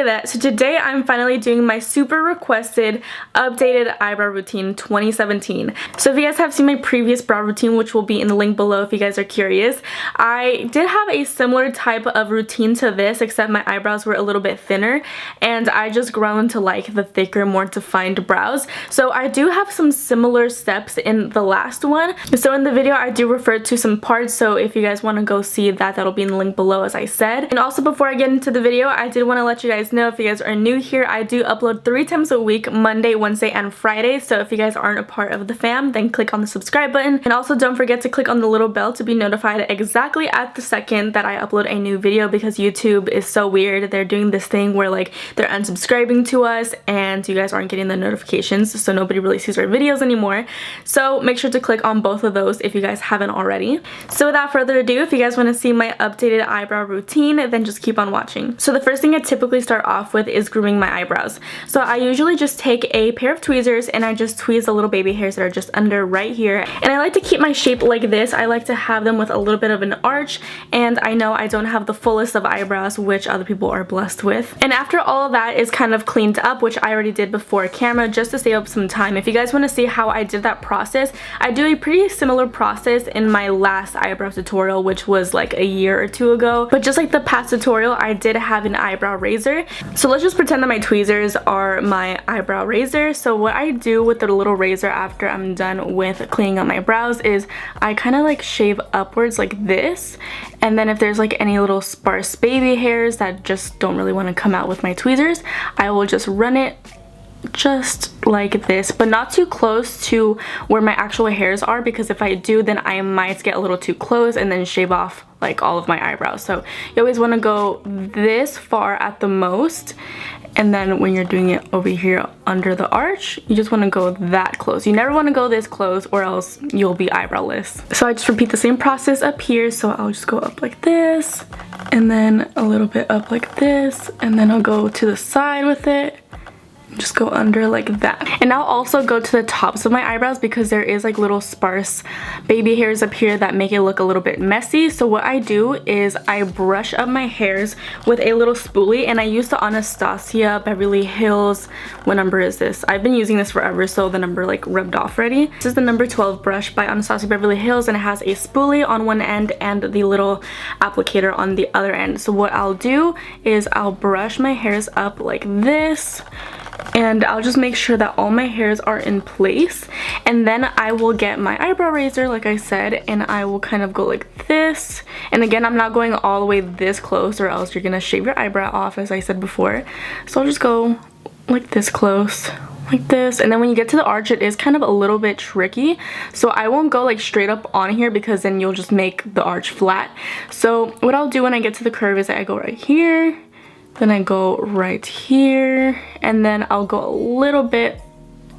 Aidette. So today I'm finally doing my super requested updated eyebrow routine 2017. So if you guys have seen my previous brow routine, which will be in the link below if you guys are curious, I did have a similar type of routine to this, except my eyebrows were a little bit thinner and I just grown to like the thicker, more defined brows. So I do have some similar steps in the last one. So in the video I do refer to some parts, so if you guys want to go see that, that'll be in the link below as I said. And also before I get into the video, I did want to let you guys know, if you guys are new here, I do upload 3 times a week, Monday, Wednesday, and Friday. So if you guys aren't a part of the fam, then click on the subscribe button. And also don't forget to click on the little bell to be notified exactly at the second that I upload a new video, because YouTube is so weird. They're doing this thing where like they're unsubscribing to us and you guys aren't getting the notifications, so nobody really sees our videos anymore. So make sure to click on both of those if you guys haven't already. So without further ado, if you guys want to see my updated eyebrow routine, then just keep on watching. So the first thing I typically start off with is grooming my eyebrows. So I usually just take a pair of tweezers and I just tweeze the little baby hairs that are just under right here. And I like to keep my shape like this. I like to have them with a little bit of an arch, and I know I don't have the fullest of eyebrows, which other people are blessed with. And after all of that is kind of cleaned up, which I already did before camera just to save up some time. If you guys want to see how I did that process, I do a pretty similar process in my last eyebrow tutorial, which was like a year or two ago. But just like the past tutorial, I did have an eyebrow razor. So let's just pretend that my tweezers are my eyebrow razor. So what I do with the little razor after I'm done with cleaning up my brows is I kind of like shave upwards like this, and then if there's like any little sparse baby hairs that just don't really want to come out with my tweezers, I will just run it just like this, but not too close to where my actual hairs are, because if I do, then I might get a little too close and then shave off like all of my eyebrows. So you always want to go this far at the most, and then when you're doing it over here under the arch, you just want to go that close. You never want to go this close or else you'll be eyebrowless. So I just repeat the same process up here. So I'll just go up like this, and then a little bit up like this, and then I'll go to the side with it. Just go under like that. And I'll also go to the tops of my eyebrows, because there is like little sparse baby hairs up here that make it look a little bit messy. So what I do is I brush up my hairs with a little spoolie, and I use the Anastasia Beverly Hills, what number is this? I've been using this forever, so the number like rubbed off already. This is the number 12 brush by Anastasia Beverly Hills, and it has a spoolie on one end and the little applicator on the other end. So what I'll do is I'll brush my hairs up like this, and I'll just make sure that all my hairs are in place, and then I will get my eyebrow razor like I said, and I will kind of go like this. And again, I'm not going all the way this close or else you're gonna shave your eyebrow off, as I said before. So I'll just go like this close, like this. And then when you get to the arch, it is kind of a little bit tricky, so I won't go like straight up on here, because then you'll just make the arch flat. So what I'll do when I get to the curve is that I go right here, then I go right here, and then I'll go a little bit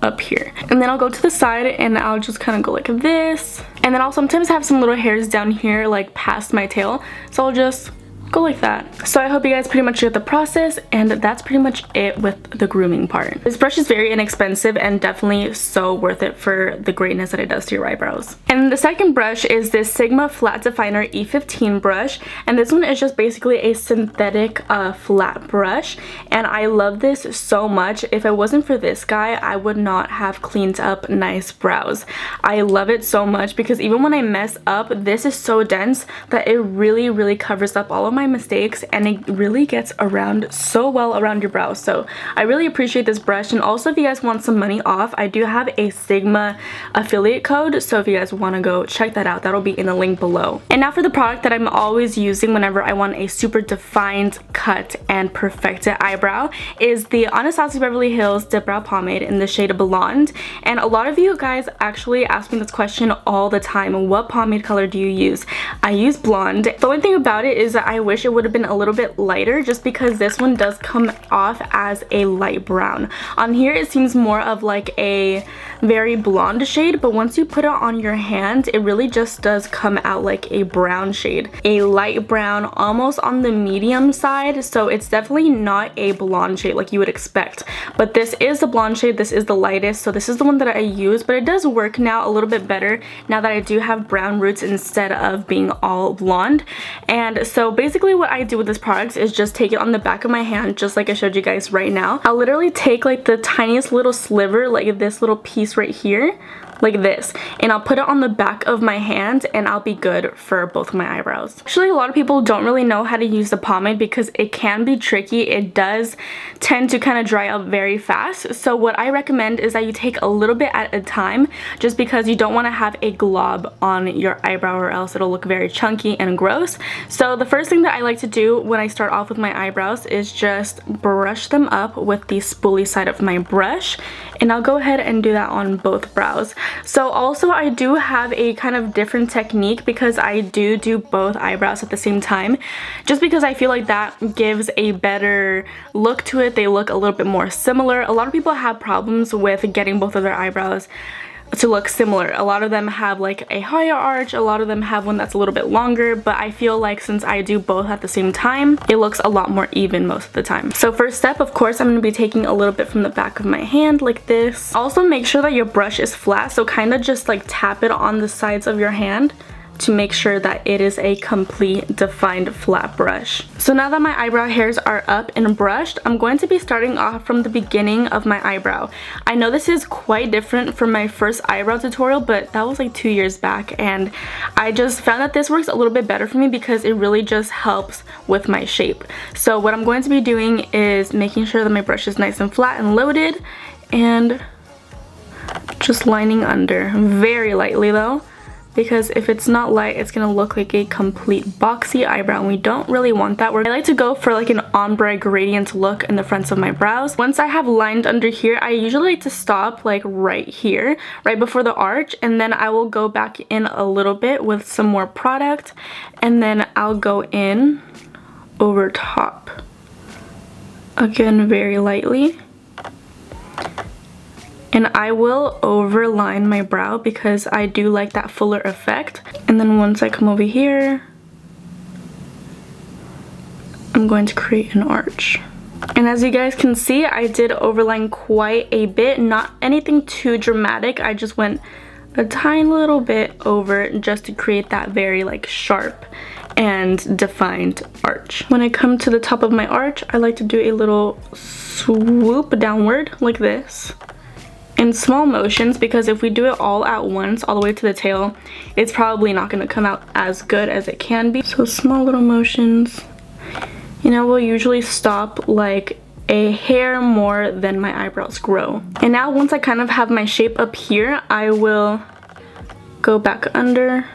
up here, and then I'll go to the side and I'll just kind of go like this. And then I'll sometimes have some little hairs down here like past my tail, so I'll just go like that. So I hope you guys pretty much get the process, and that's pretty much it with the grooming part. This brush is very inexpensive and definitely so worth it for the greatness that it does to your eyebrows. And the second brush is this Sigma Flat Definer E15 brush, and this one is just basically a synthetic flat brush, and I love this so much. If it wasn't for this guy, I would not have cleaned up nice brows. I love it so much, because even when I mess up, this is so dense that it really covers up all of my mistakes, and it really gets around so well around your brows. So I really appreciate this brush. And also, if you guys want some money off, I do have a Sigma affiliate code, so if you guys want to go check that out, that'll be in the link below. And now for the product that I'm always using whenever I want a super defined, cut, and perfected eyebrow is the Anastasia Beverly Hills Dip Brow Pomade in the shade Blonde. And a lot of you guys actually ask me this question all the time: what pomade color do you use? I use Blonde. The only thing about it is that I wish it would have been a little bit lighter, just because this one does come off as a light brown. On here it seems more of like a very blonde shade, but once you put it on your hand, it really just does come out like a brown shade, a light brown, almost on the medium side. So it's definitely not a blonde shade like you would expect, but this is the blonde shade. This is the lightest, so this is the one that I use, but it does work now a little bit better now that I do have brown roots instead of being all blonde. And so basically basically what I do with this product is just take it on the back of my hand, just like I showed you guys right now. I'll literally take like the tiniest little sliver, like this little piece right here, like this, and I'll put it on the back of my hand and I'll be good for both of my eyebrows. Actually, a lot of people don't really know how to use the pomade because it can be tricky. It does tend to kind of dry up very fast. So what I recommend is that you take a little bit at a time, just because you don't want to have a glob on your eyebrow or else it'll look very chunky and gross. So the first thing that I like to do when I start off with my eyebrows is just brush them up with the spoolie side of my brush, and I'll go ahead and do that on both brows. So also I do have a kind of different technique because I do both eyebrows at the same time, just because I feel like that gives a better look to it. They look a little bit more similar. A lot of people have problems with getting both of their eyebrows to look similar. A lot of them have like a higher arch, a lot of them have one that's a little bit longer, but I feel like since I do both at the same time, it looks a lot more even most of the time. So first step, of course, I'm going to be taking a little bit from the back of my hand like this. Also make sure that your brush is flat, so kind of just like tap it on the sides of your hand to make sure that it is a complete defined flat brush. So now that my eyebrow hairs are up and brushed, I'm going to be starting off from the beginning of my eyebrow. I know this is quite different from my first eyebrow tutorial, but that was like 2 years back, and I just found that this works a little bit better for me because it really just helps with my shape. So what I'm going to be doing is making sure that my brush is nice and flat and loaded, and just lining under very lightly though, because if it's not light, it's gonna look like a complete boxy eyebrow, and we don't really want that. I like to go for like an ombre gradient look in the fronts of my brows. Once I have lined under here, I usually like to stop like right here, right before the arch, and then I will go back in a little bit with some more product, and then I'll go in over top. Again, very lightly. And I will overline my brow because I do like that fuller effect. And then once I come over here, I'm going to create an arch. And as you guys can see, I did overline quite a bit, not anything too dramatic. I just went a tiny little bit over just to create that very like sharp and defined arch. When I come to the top of my arch, I like to do a little swoop downward like this, in small motions, because if we do it all at once all the way to the tail, it's probably not going to come out as good as it can be. So small little motions. You know, we'll usually stop like a hair more than my eyebrows grow. And now once I kind of have my shape up here, I will go back under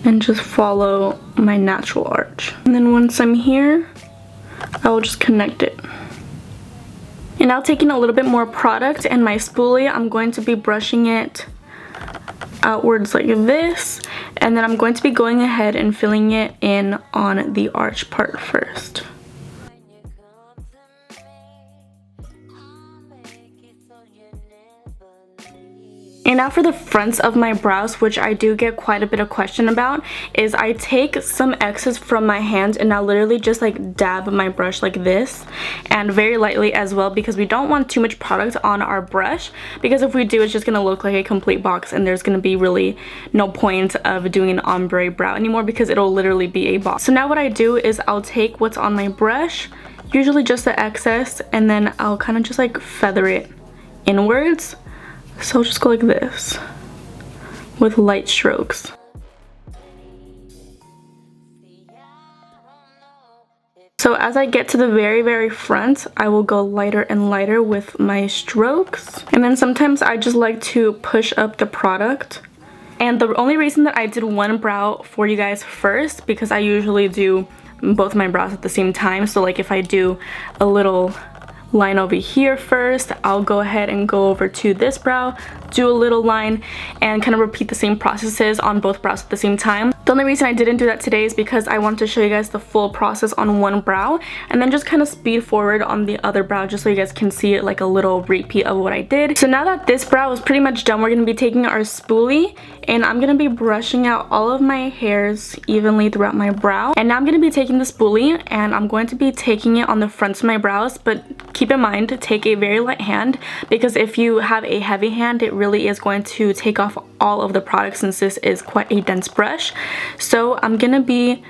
and just follow my natural arch. And then once I'm here, I will just connect it. And now taking a little bit more product and my spoolie, I'm going to be brushing it outwards like this, and then I'm going to be going ahead and filling it in on the arch part first. And now for the fronts of my brows, which I do get quite a bit of question about, is I take some excess from my hand and I literally just like dab my brush like this, and very lightly as well, because we don't want too much product on our brush, because if we do, it's just going to look like a complete box and there's going to be really no point of doing an ombre brow anymore because it'll literally be a box. So now what I do is I'll take what's on my brush, usually just the excess, and then I'll kind of just like feather it inwards. So I'll just go like this with light strokes. So as I get to the very front, I will go lighter and lighter with my strokes. And then sometimes I just like to push up the product. And the only reason that I did one brow for you guys first, because I usually do both my brows at the same time. So like if I do a little line over here first, I'll go ahead and go over to this brow, do a little line, and kind of repeat the same processes on both brows at the same time. The only reason I didn't do that today is because I wanted to show you guys the full process on one brow and then just kind of speed forward on the other brow just so you guys can see it like a little repeat of what I did. So now that this brow is pretty much done, we're going to be taking our spoolie and I'm going to be brushing out all of my hairs evenly throughout my brow. And now I'm going to be taking the spoolie and I'm going to be taking it on the fronts of my brows, but keep in mind to take a very light hand, because if you have a heavy hand, it really is going to take off all of the product since this is quite a dense brush. So I'm gonna be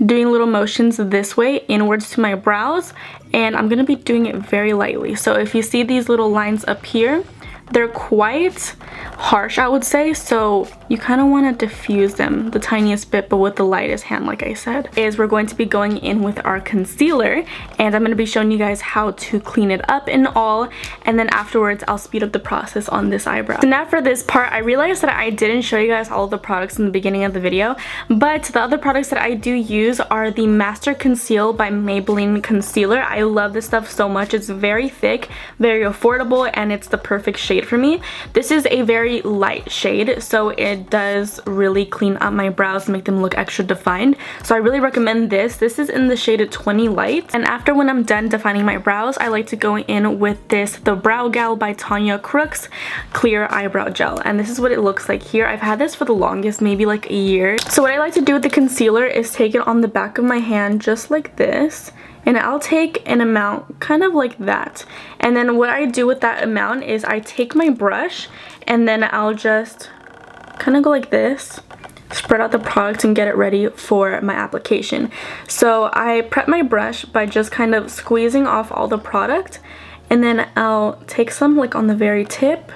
doing little motions this way inwards to my brows, and I'm gonna be doing it very lightly. So if you see these little lines up here, they're quite harsh, I would say, so you kind of want to diffuse them the tiniest bit, but with the lightest hand, like I said. Is we're going to be going in with our concealer, and I'm going to be showing you guys how to clean it up and all, and then afterwards I'll speed up the process on this eyebrow. So now for this part, I realized that I didn't show you guys all of the products in the beginning of the video, but the other products that I do use are the Master Conceal by Maybelline concealer. I love this stuff so much. It's very thick, very affordable, and it's the perfect shade for me. This is a very light shade, so it does really clean up my brows and make them look extra defined. So I really recommend this. This is in the shade 20 Light. And after when I'm done defining my brows, I like to go in with this, the Brow Gal by Tanya Crooks Clear Eyebrow Gel. And this is what it looks like here. I've had this for the longest, maybe like a year. So what I like to do with the concealer is take it on the back of my hand just like this. And I'll take an amount kind of like that. And then what I do with that amount is I take my brush and then I'll just kind of go like this, spread out the product and get it ready for my application. So I prep my brush by just kind of squeezing off all the product, and then I'll take some like on the very tip,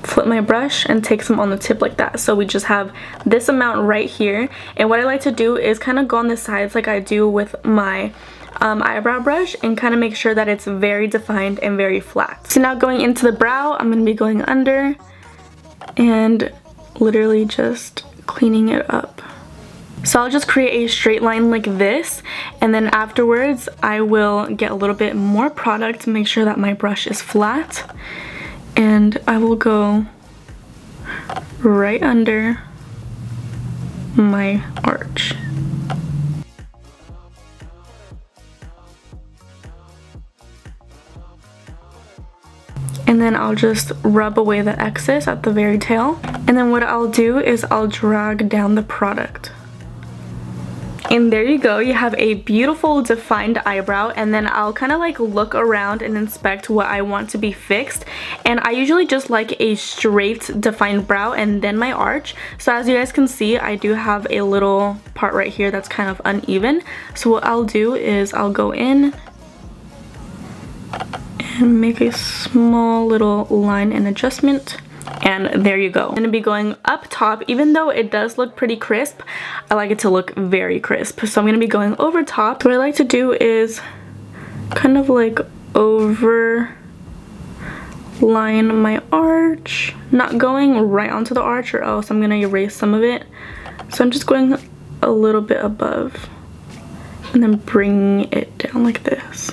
flip my brush and take some on the tip like that. So we just have this amount right here. And what I like to do is kind of go on the sides like I do with my eyebrow brush and kind of make sure that it's very defined and very flat. So now going into the brow, I'm going to be going under and literally just cleaning it up. So I'll just create a straight line like this, and then afterwards I will get a little bit more product to make sure that my brush is flat, and I will go right under my arch. And then I'll just rub away the excess at the very tail. And then what I'll do is I'll drag down the product. And there you go, you have a beautiful defined eyebrow. And then I'll kind of like look around and inspect what I want to be fixed. And I usually just like a straight defined brow and then my arch. So as you guys can see, I do have a little part right here that's kind of uneven. So what I'll do is I'll go in and make a small little line and adjustment, and there you go. I'm gonna be going up top. Even though it does look pretty crisp, I like it to look very crisp, so I'm gonna be going over top. What I like to do is kind of like over line my arch, not going right onto the arch or else I'm gonna erase some of it. So I'm just going a little bit above and then bringing it down like this.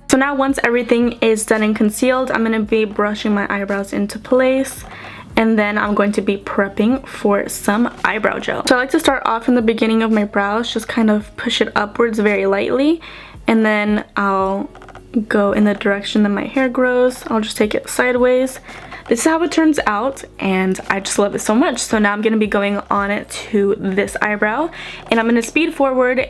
So now once everything is done and concealed, I'm going to be brushing my eyebrows into place, and then I'm going to be prepping for some eyebrow gel. So I like to start off in the beginning of my brows, just kind of push it upwards very lightly, and then I'll go in the direction that my hair grows. I'll just take it sideways. This is how it turns out, and I just love it so much. So now I'm going to be going on it to this eyebrow, and I'm going to speed forward.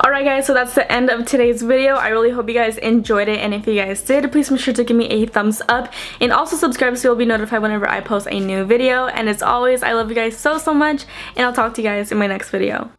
Alright guys, so that's the end of today's video. I really hope you guys enjoyed it, and if you guys did, please make sure to give me a thumbs up and also subscribe so you'll be notified whenever I post a new video. And as always, I love you guys so much, and I'll talk to you guys in my next video.